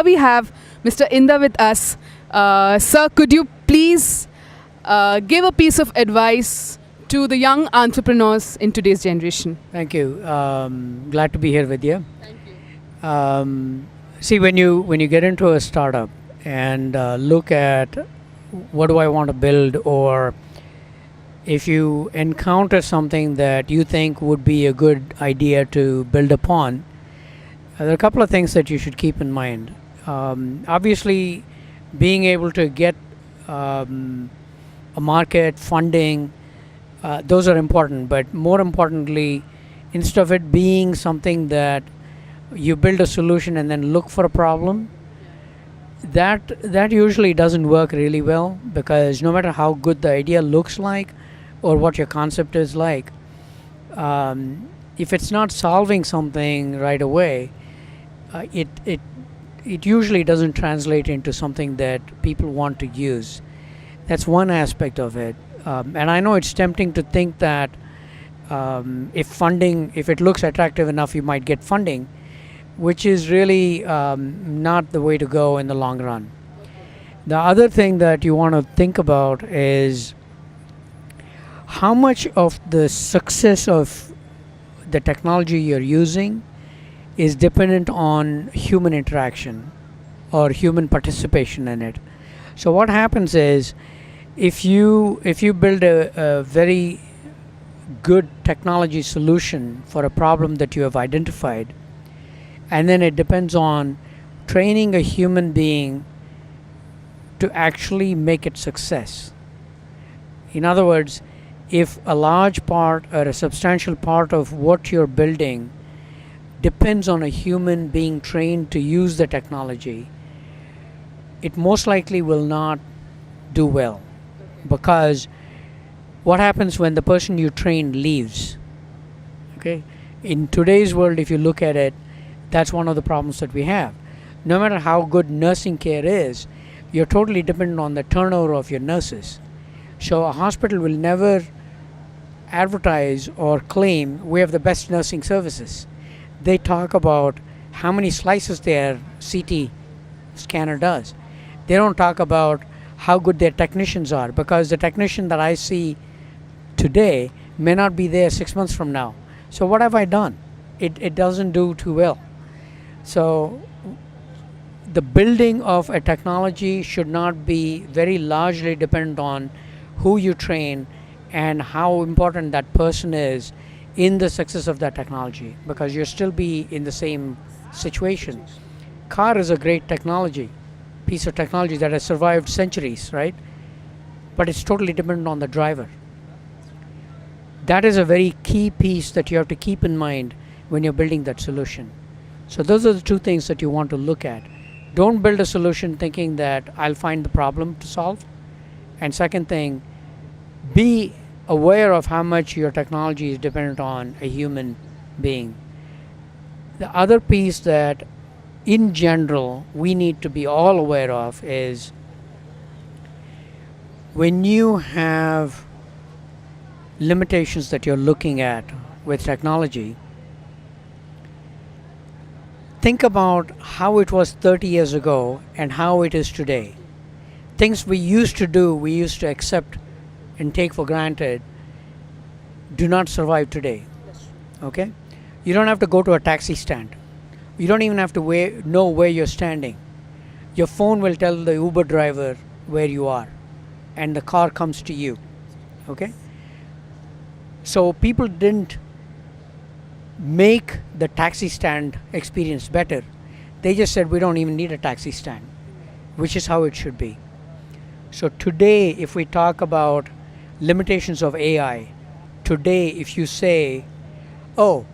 we have Mr. Inder with us. Sir, could you please give a piece of advice to the young entrepreneurs in today's generation? Thank you. Glad to be here with you. Thank you. See, when you get into a startup and look at what do I want to build, or if you encounter something that you think would be a good idea to build upon, there are a couple of things that you should keep in mind. Obviously, being able to get a market, funding, those are important. But more importantly, instead of it being something that you build a solution and then look for a problem, that usually doesn't work really well, because no matter how good the idea looks like or what your concept is like, if it's not solving something right away, it usually doesn't translate into something that people want to use. That's one aspect of it. And I know it's tempting to think that if it looks attractive enough, you might get funding, which is really not the way to go in the long run. The other thing that you want to think about is how much of the success of the technology you're using is dependent on human interaction or human participation in it. So what happens is, if you build a very good technology solution for a problem that you have identified, and then it depends on training a human being to actually make it success. In other words, if a large part or a substantial part of what you're building depends on a human being trained to use the technology, it most likely will not do well. Because what happens when the person you trained leaves? Okay, in today's world, if you look at it, that's one of the problems that we have. No matter how good nursing care is, you're totally dependent on the turnover of your nurses. So a hospital will never advertise or claim we have the best nursing services. They talk about how many slices their CT scanner does. They don't talk about how good their technicians are, because the technician that I see today may not be there 6 months from now. So what have I done? It doesn't do too well. So the building of a technology should not be very largely dependent on who you train and how important that person is in the success of that technology, because you'll still be in the same situation. Car is a great piece of technology that has survived centuries, right? But it's totally dependent on the driver. That is a very key piece that you have to keep in mind when you're building that solution. So those are the two things that you want to look at. Don't build a solution thinking that I'll find the problem to solve. And second thing, be aware of how much your technology is dependent on a human being. The other piece that in general we need to be all aware of is, when you have limitations that you're looking at with technology, think about how it was 30 years ago and how it is today. Things we used to accept and take for granted, do not survive today. Okay? You don't have to go to a taxi stand. You don't even have to know where you're standing. Your phone will tell the Uber driver where you are, and the car comes to you. Okay? So people didn't make the taxi stand experience better. They just said we don't even need a taxi stand, which is how it should be. So today, if we talk about limitations of AI, today if you say, oh,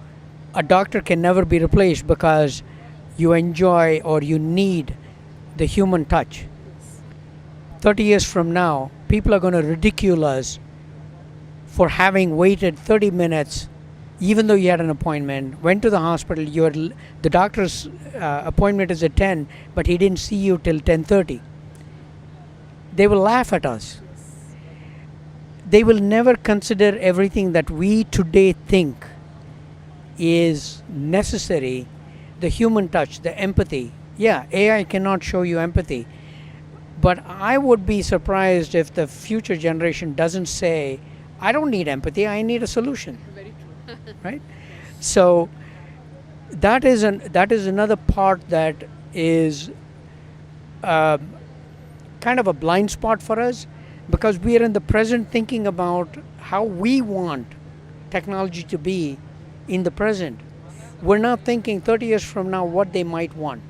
a doctor can never be replaced because you enjoy or you need the human touch, 30 years from now, people are going to ridicule us for having waited 30 minutes, even though you had an appointment, went to the hospital, the doctor's appointment is at 10, but he didn't see you till 10:30. They will laugh at us. They will never consider everything that we today think is necessary, the human touch, the empathy, Yeah, AI cannot show you empathy. But I would be surprised if the future generation doesn't say, I don't need empathy, I need a solution. Very true. Right? So that is another part that is uh, kind of a blind spot for us, because we are in the present thinking about how we want technology to be in the present. We're not thinking 30 years from now what they might want.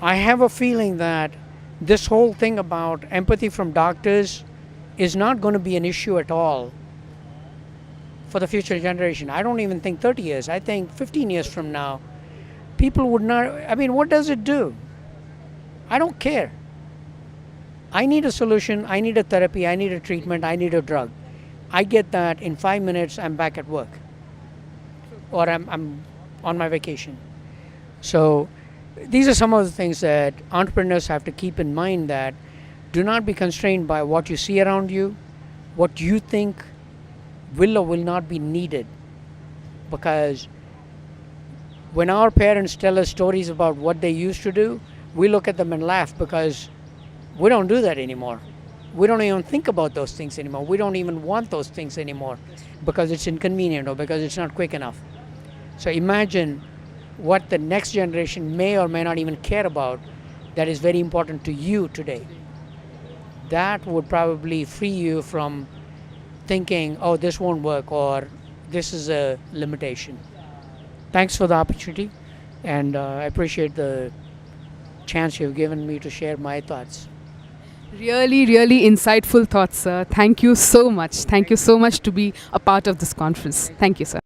I have a feeling that this whole thing about empathy from doctors is not going to be an issue at all for the future generation. I don't even think 30 years. I think 15 years from now, people would not. I mean, what does it do? I don't care. I need a solution. I need a therapy. I need a treatment. I need a drug. I get that in 5 minutes, I'm back at work, or I'm on my vacation. So these are some of the things that entrepreneurs have to keep in mind, that do not be constrained by what you see around you, what you think will or will not be needed. Because when our parents tell us stories about what they used to do, we look at them and laugh, because we don't do that anymore. We don't even think about those things anymore. We don't even want those things anymore because it's inconvenient or because it's not quick enough. So imagine what the next generation may or may not even care about, that is very important to you today. That would probably free you from thinking, oh, this won't work, or this is a limitation. Thanks for the opportunity, and I appreciate the chance you've given me to share my thoughts. Really, really insightful thoughts, sir. Thank you so much. Thank you so much to be a part of this conference. Thank you, sir.